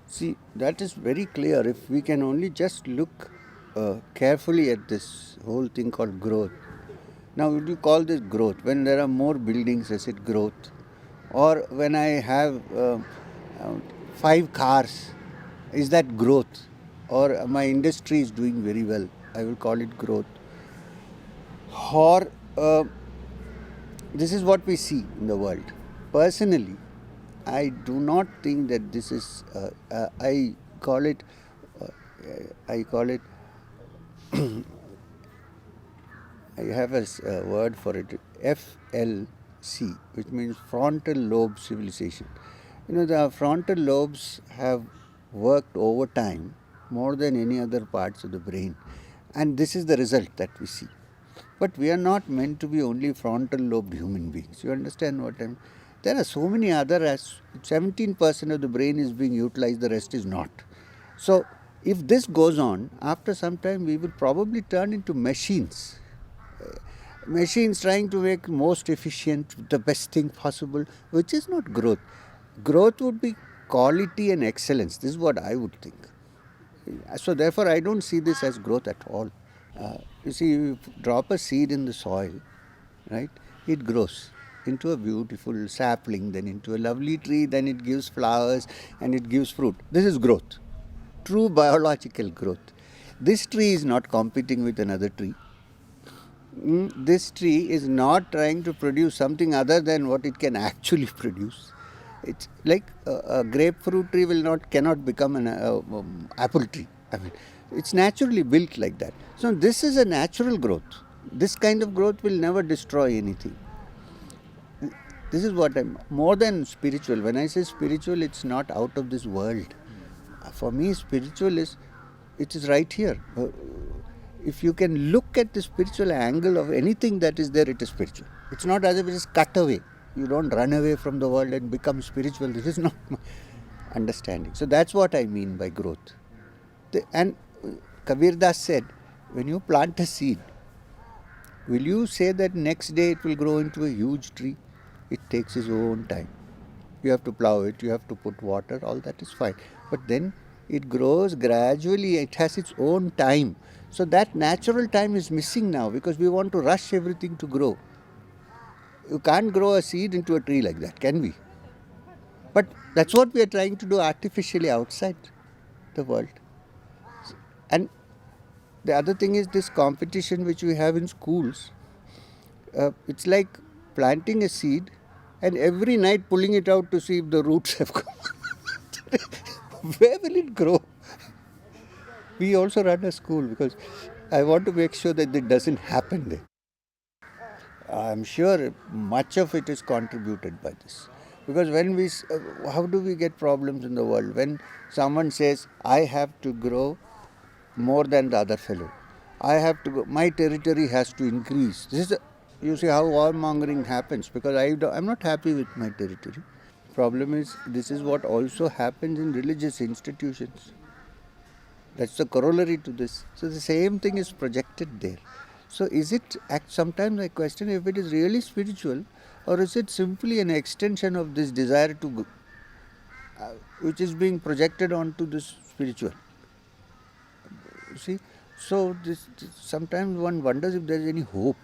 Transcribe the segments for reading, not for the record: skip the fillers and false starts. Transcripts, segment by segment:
See, that is very clear. If we can only just look carefully at this whole thing called growth. Now, would you call this growth? When there are more buildings, is it growth? Or when I have uh, 5 cars, is that growth? Or my industry is doing very well, I will call it growth. Or this is what we see in the world. Personally, I do not think that this is. I call it. Uh, I call it. I have a word for it. FLC, which means frontal lobe civilization. The frontal lobes have worked over time more than any other parts of the brain, and this is the result that we see. But we are not meant to be only frontal lobed human beings. You understand what I'm? There are so many other 17% of the brain is being utilized, the rest is not. So if this goes on, after some time we will probably turn into machines. Machines trying to make most efficient, the best thing possible, which is not growth. Growth would be quality and excellence. This is what I would think. So therefore I don't see this as growth at all. You see, you drop a seed in the soil, right? It grows into a beautiful sapling, then into a lovely tree, then it gives flowers and it gives fruit. This is growth, true biological growth. This tree is not competing with another tree. This tree is not trying to produce something other than what it can actually produce. It's like a grapefruit tree cannot become an apple tree. I mean, it's naturally built like that. So this is a natural growth. This kind of growth will never destroy anything. This is what I'm more than spiritual. When I say spiritual, it's not out of this world. For me, spiritual is right here. If you can look at the spiritual angle of anything that is there, it is spiritual. It's not as if it is cut away. You don't run away from the world and become spiritual. This is not my understanding. So that's what I mean by growth. And Kabir Das said, when you plant a seed, will you say that next day it will grow into a huge tree? It takes its own time. You have to plow it, you have to put water, all that is fine. But then it grows gradually, it has its own time. So that natural time is missing now because we want to rush everything to grow. You can't grow a seed into a tree like that, can we? But that's what we are trying to do artificially outside the world. And the other thing is this competition which we have in schools. It's like planting a seed and every night pulling it out to see if the roots have come. Where will it grow? We also run a school because I want to make sure that it doesn't happen there. I'm sure much of it is contributed by this. Because when how do we get problems in the world? When someone says, I have to grow more than the other fellow. I have to go, my territory has to increase. You see how warmongering happens because I'm not happy with my territory. Problem is, this is what also happens in religious institutions. That's the corollary to this. So the same thing is projected there. So is it, sometimes I question if it is really spiritual or is it simply an extension of this desire to, which is being projected onto this spiritual. You see, so sometimes one wonders if there is any hope.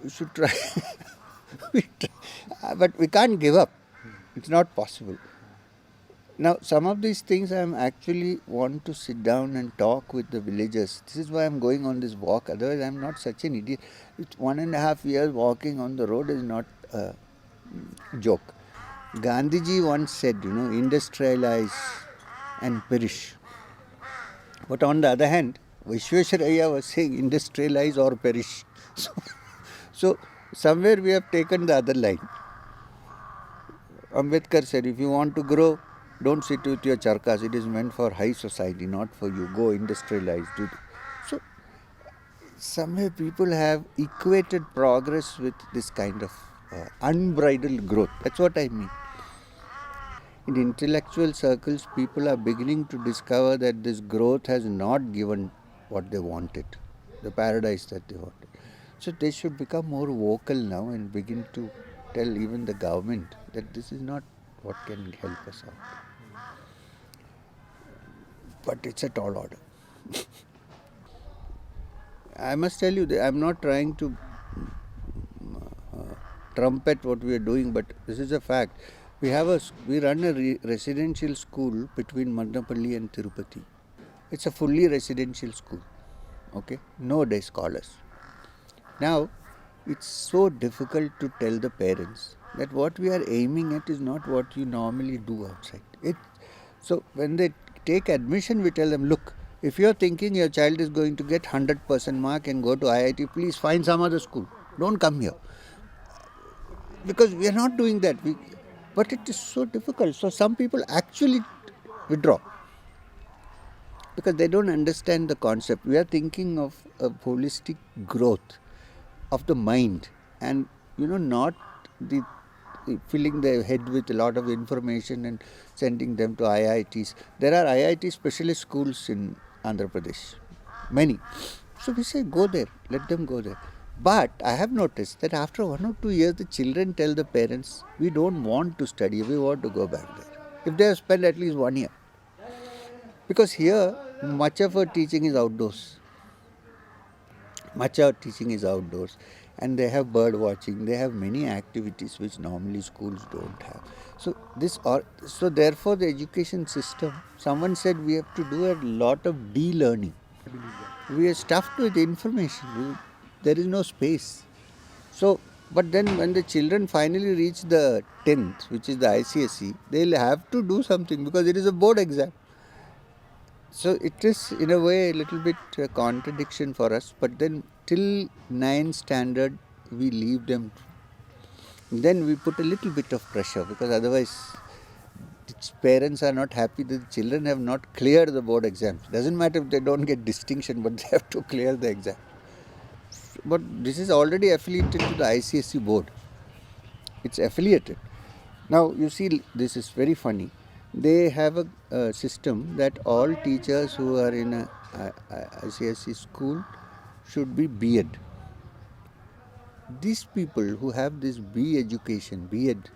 We should try. But we can't give up. It's not possible. Now, some of these things I am actually want to sit down and talk with the villagers. This is why I am going on this walk. Otherwise, I am not such an idiot. It's 1.5 years walking on the road is not a joke. Gandhiji once said, industrialize and perish. But on the other hand, Vishwesvaraya was saying industrialize or perish. So somewhere we have taken the other line. Ambedkar said, if you want to grow, don't sit with your charkas. It is meant for high society, not for you. Go industrialize. So somewhere people have equated progress with this kind of unbridled growth. That's what I mean. In intellectual circles, people are beginning to discover that this growth has not given what they wanted, the paradise that they wanted. So they should become more vocal now and begin to tell even the government that this is not what can help us out. but it's a tall order. I must tell you that I'm not trying to trumpet what we are doing, but this is a fact. We run a residential school between Madanapalle and Tirupati. It's a fully residential school. Okay, no day scholars. Now, it's so difficult to tell the parents that what we are aiming at is not what you normally do outside. So when they take admission, we tell them, look, if you're thinking your child is going to get 100% mark and go to IIT, please find some other school. Don't come here. Because we are not doing that. But it is so difficult. So some people actually withdraw because they don't understand the concept. We are thinking of a holistic growth of the mind, and not the filling their head with a lot of information and sending them to IITs. There are IIT specialist schools in Andhra Pradesh, many. So we say go there, let them go there. But I have noticed that after 1 or 2 years, the children tell the parents, we don't want to study, we want to go back there. If they have spent at least 1 year. Because here, much of our teaching is outdoors. Much of teaching is outdoors, and they have bird watching. They have many activities which normally schools don't have. So therefore the education system. Someone said we have to do a lot of de-learning. We are stuffed with information. There is no space. So, but then when the children finally reach the 10th, which is the ICSE, they'll have to do something because it is a board exam. So it is in a way a little bit a contradiction for us, but then till 9th standard we leave them. Then we put a little bit of pressure because otherwise parents are not happy that the children have not cleared the board exams. Doesn't matter if they don't get distinction, but they have to clear the exam. But this is already affiliated to the ICSE board. It's affiliated. Now you see, this is very funny. They have a system that all teachers who are in a ICSE school should be B.Ed. These people who have this B education, B.Ed,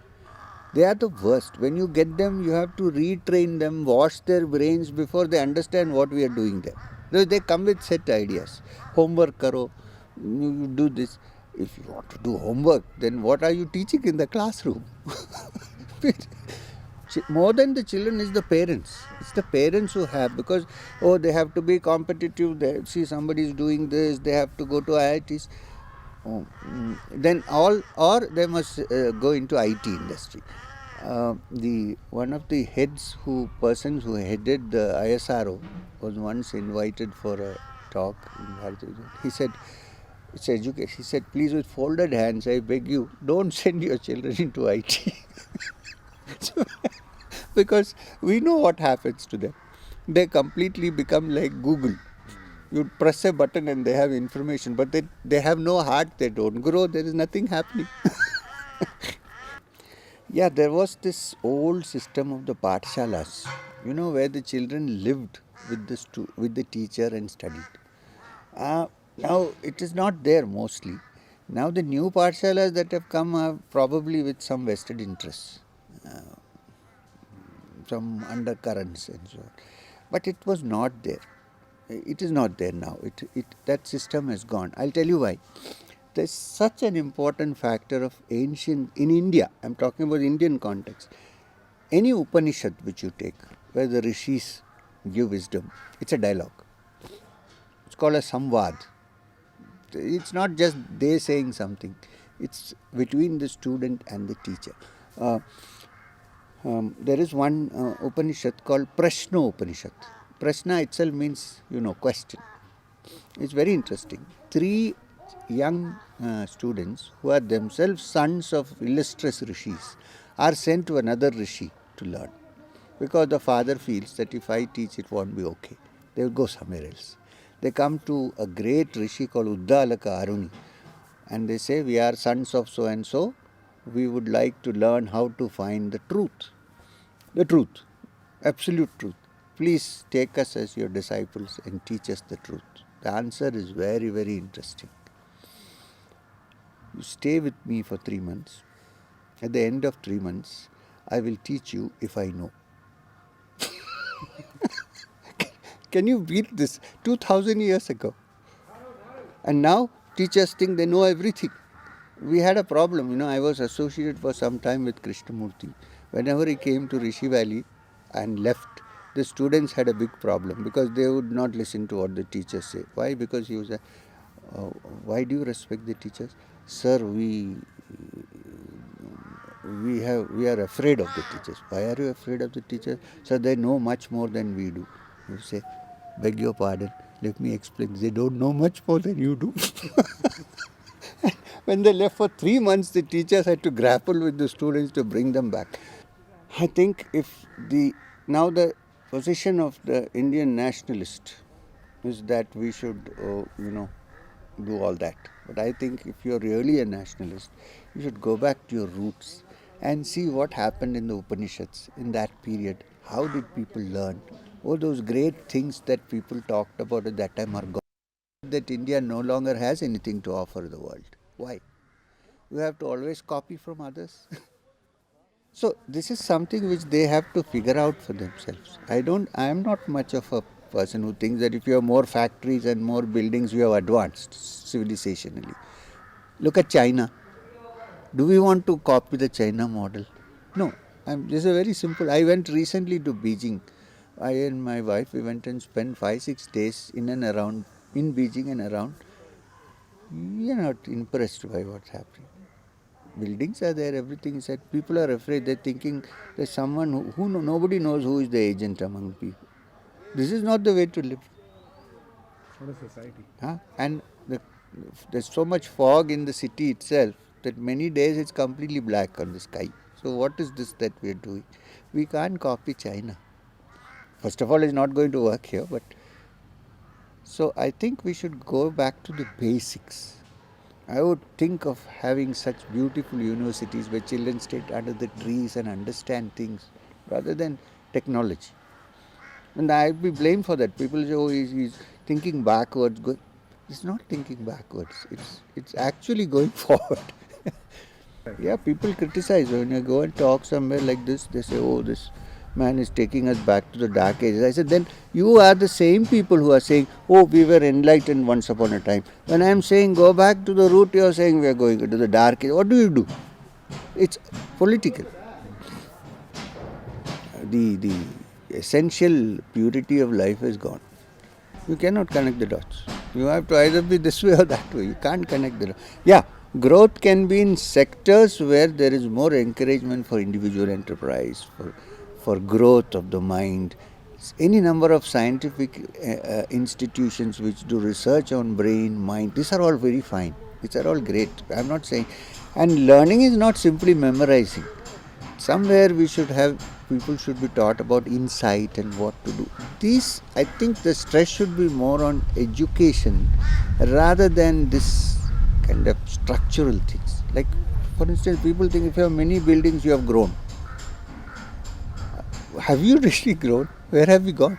they are the worst. When you get them, you have to retrain them, wash their brains before they understand what we are doing there. They come with set ideas. Homework karo, you do this. If you want to do homework, then what are you teaching in the classroom? More than the children is the parents. It's the parents who have, because they have to be competitive. They see somebody is doing this, they have to go to IITs. Then or they must go into IT industry. One of the persons who headed the ISRO was once invited for a talk in He said, it's education. He said, please, with folded hands, I beg you, don't send your children into IT. Because we know what happens to them. They completely become like Google. You press a button and they have information, but they have no heart, they don't grow, there is nothing happening. Yeah, there was this old system of the Pathshalas, where the children lived with the teacher and studied. Now it is not there mostly. Now the new Pathshalas that have come are probably with some vested interests, some undercurrents and so on. But it was not there. It is not there now. That system has gone. I'll tell you why. There's such an important factor of ancient, in India, I'm talking about Indian context. Any Upanishad which you take, where the rishis give wisdom, it's a dialogue. It's called a samvad. It's not just they saying something. It's between the student and the teacher. There is one Upanishad called Prashno Upanishad. Prashna itself means, question. It's very interesting. 3 young students who are themselves sons of illustrious rishis are sent to another rishi to learn. Because the father feels that if I teach, it won't be okay. They will go somewhere else. They come to a great rishi called Uddalaka Aruni, and they say, we are sons of so and so. We would like to learn how to find the truth. The truth. Absolute truth. Please take us as your disciples and teach us the truth. The answer is very, very interesting. You stay with me for 3 months. At the end of 3 months, I will teach you if I know. Can you beat this? 2000 years ago. And now teachers think they know everything. We had a problem, I was associated for some time with Krishnamurti. Whenever he came to Rishi Valley and left, the students had a big problem because they would not listen to what the teachers say. Why? Because he was why do you respect the teachers? Sir, we are afraid of the teachers. Why are you afraid of the teachers? Sir, they know much more than we do. You say, beg your pardon, let me explain. They don't know much more than you do. When they left for 3 months, the teachers had to grapple with the students to bring them back. I think if now the position of the Indian nationalist is that we should, do all that. But I think if you're really a nationalist, you should go back to your roots and see what happened in the Upanishads in that period. How did people learn? All those great things that people talked about at that time are gone. That India no longer has anything to offer the world. Why? You have to always copy from others. So this is something which they have to figure out for themselves. I am not much of a person who thinks that if you have more factories and more buildings, you have advanced civilizationally. Look at China. Do we want to copy the China model? No. This is very simple. I went recently to Beijing. I and my wife, we went and spent 5-6 days in Beijing and around. We are not impressed by what's happening. Buildings are there, everything is there. People are afraid. They're thinking there's someone who nobody knows who is the agent among people. This is not the way to live. What a society. And there's so much fog in the city itself that many days it's completely black on the sky. So what is this that we're doing? We can't copy China. First of all, it's not going to work here. But so I think we should go back to the basics. I would think of having such beautiful universities where children sit under the trees and understand things rather than technology. And I'd be blamed for that. People say, oh, he's thinking backwards. It's not thinking backwards. It's actually going forward. Yeah, people criticize. When you go and talk somewhere like this, they say, oh, this man is taking us back to the dark ages. I said, then you are the same people who are saying, oh, we were enlightened once upon a time. When I am saying go back to the root, you are saying we are going into the dark age. What do you do? It's political. The essential purity of life is gone. You cannot connect the dots. You have to either be this way or that way. You can't connect the dots. Yeah, growth can be in sectors where there is more encouragement for individual enterprise, for growth of the mind. Any number of scientific institutions which do research on brain, mind, these are all very fine. These are all great. I am not saying. And learning is not simply memorizing. Somewhere people should be taught about insight and what to do. I think the stress should be more on education rather than this kind of structural things. Like, for instance, people think if you have many buildings, you have grown. Have you really grown? Where have you gone?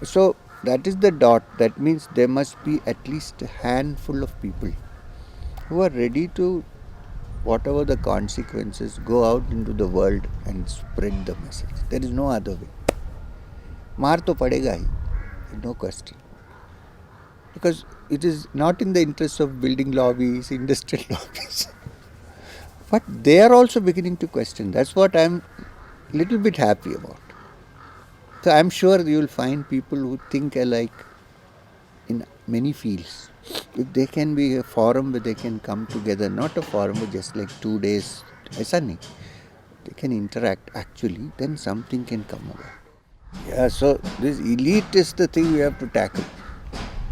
So that is the dot. That means there must be at least a handful of people who are ready to, whatever the consequences, go out into the world and spread the message. There is no other way. Maar to padega hi, no question. Because it is not in the interest of building lobbies, industrial lobbies. But they are also beginning to question. That's what I'm little bit happy about. So I'm sure you will find people who think alike in many fields. If there can be a forum where they can come together, not a forum with just like 2 days, they can interact actually, then something can come about. Yeah, so this elite is the thing we have to tackle.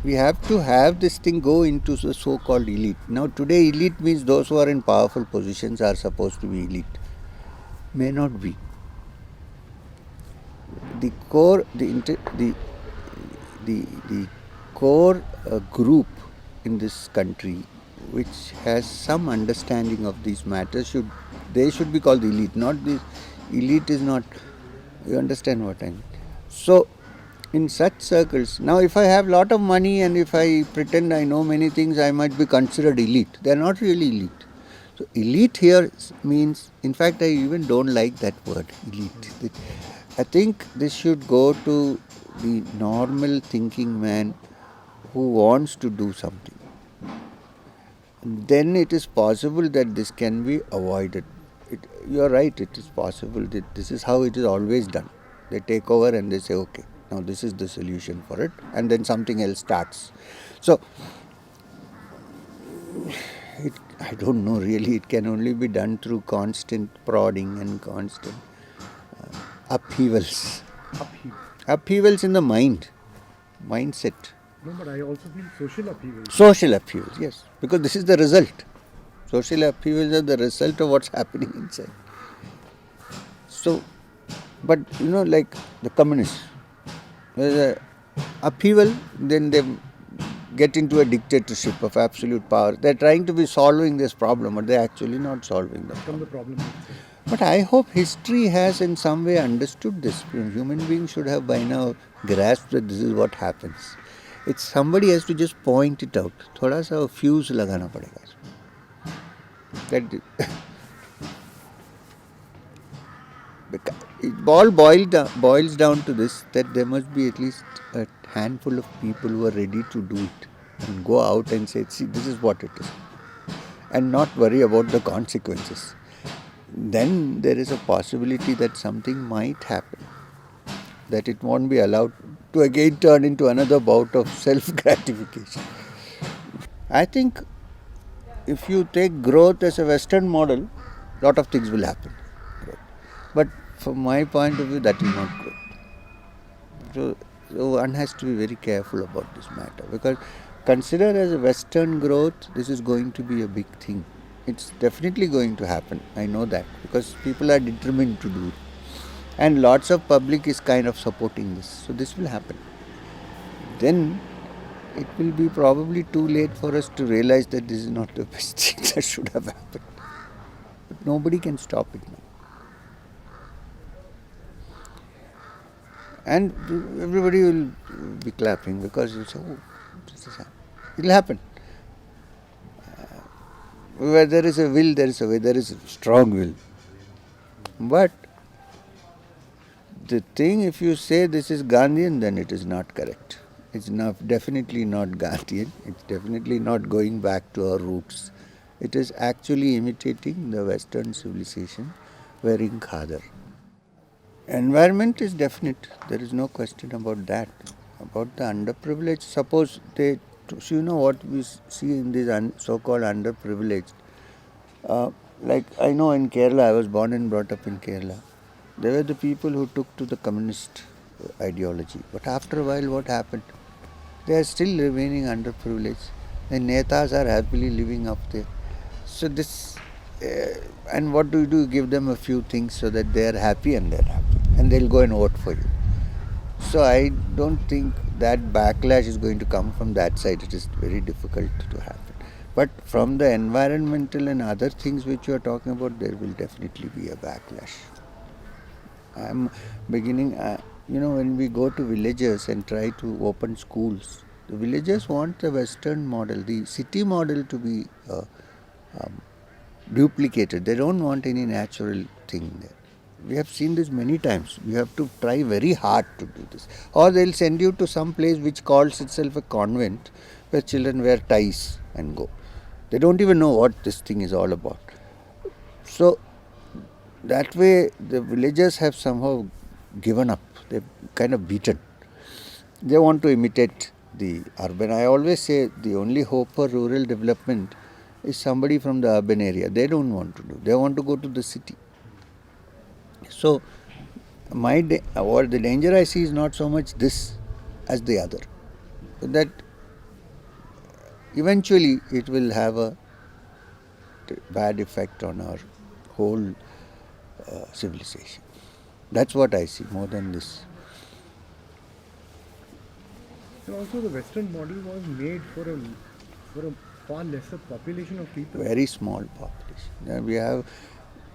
We have to have this thing go into the so-called elite. Now today elite means those who are in powerful positions are supposed to be elite. May not be. The core group in this country which has some understanding of these matters should be called the elite. Not the elite is not. You understand what I mean? So in such circles, now if I have lot of money and if I pretend I know many things, I might be considered elite. They are not really elite. So elite here means, in fact, I even don't like that word, elite. I think this should go to the normal thinking man who wants to do something, then it is possible that this can be avoided. You are right, it is possible that this is how it is always done. They take over and they say, okay, now this is the solution for it, and then something else starts. So, I don't know really, it can only be done through constant prodding and constant upheavals. Upheaval. Upheavals in the mindset. No, but I also feel social upheaval. Social upheavals, yes, because this is the result. Social upheavals are the result of what's happening inside. So, but like the communists, there's a upheaval, then they get into a dictatorship of absolute power. They're trying to be solving this problem, but they're actually not solving the From problem. the problem itself. But I hope history has in some way understood this. Human beings should have by now grasped that this is what happens. It's somebody has to just point it out. थोड़ा सा fuse लगाना पड़ेगा. That it all boils down to this, that there must be at least a handful of people who are ready to do it and go out and say, see, this is what it is, and not worry about the consequences. Then there is a possibility that something might happen, that it won't be allowed to again turn into another bout of self-gratification. I think if you take growth as a Western model, lot of things will happen. But from my point of view, that is not growth. So one has to be very careful about this matter, because consider as a Western growth, this is going to be a big thing. It's definitely going to happen. I know that, because people are determined to do it. And lots of public is kind of supporting this. So this will happen. Then it will be probably too late for us to realize that this is not the best thing that should have happened. But nobody can stop it now. And everybody will be clapping, because you say, oh, this is happening. It will happen. Where there is a will, there is a way. There is a strong will. But the thing, if you say this is Gandhian, then it is not correct. It's definitely not Gandhian. It's definitely not going back to our roots. It is actually imitating the Western civilization, wearing khadar. Environment is definite. There is no question about that. About the underprivileged, suppose they, what we see in these so-called underprivileged. Like I know in Kerala, I was born and brought up in Kerala. They were the people who took to the communist ideology. But after a while, what happened? They are still remaining underprivileged. The netas are happily living up there. So this, and what do? You give them a few things so that they are happy and they are happy. And they'll go and vote for you. So I don't think that backlash is going to come from that side. It is very difficult to happen. But from the environmental and other things which you are talking about, there will definitely be a backlash. I'm beginning, when we go to villages and try to open schools, the villagers want the Western model, the city model to be duplicated. They don't want any natural thing there. We have seen this many times. You have to try very hard to do this. Or they'll send you to some place which calls itself a convent, where children wear ties and go. They don't even know what this thing is all about. So that way the villagers have somehow given up. They've kind of beaten. They want to imitate the urban. I always say the only hope for rural development is somebody from the urban area. They don't want to do. They want to go to the city. So what the danger I see is not so much this as the other. That eventually it will have a bad effect on our whole civilization. That's what I see more than this. And also the Western model was made for a far lesser population of people. Very small population. We have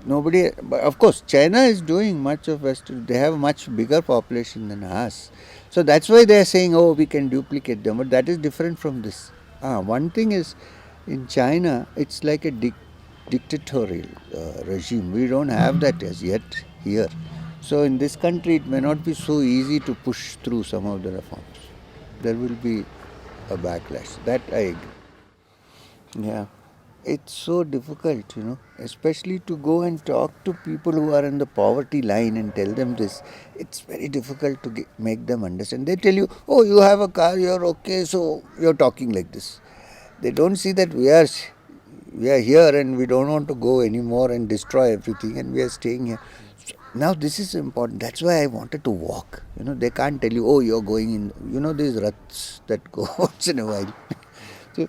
nobody. Of course, China is doing much of Western. They have a much bigger population than us. So that's why they are saying, oh, we can duplicate them. But that is different from this. One thing is, in China, it's like a dictatorial regime. We don't have that as yet here. So in this country, it may not be so easy to push through some of the reforms. There will be a backlash. That I agree. Yeah. It's so difficult, especially to go and talk to people who are in the poverty line and tell them this. It's very difficult to make them understand. They tell you, oh, you have a car, you're okay, so you're talking like this. They don't see that we are here and we don't want to go anymore and destroy everything, and we are staying here. So now this is important. That's why I wanted to walk. They can't tell you, oh, you're going in. These ruts that go once in a while. So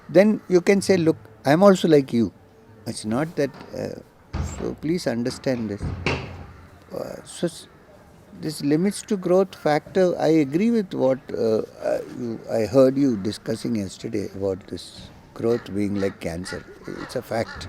then you can say, look, I'm also like you. It's not that. So please understand this. So this limits to growth factor. I agree with what I heard you discussing yesterday about this growth being like cancer. It's a fact.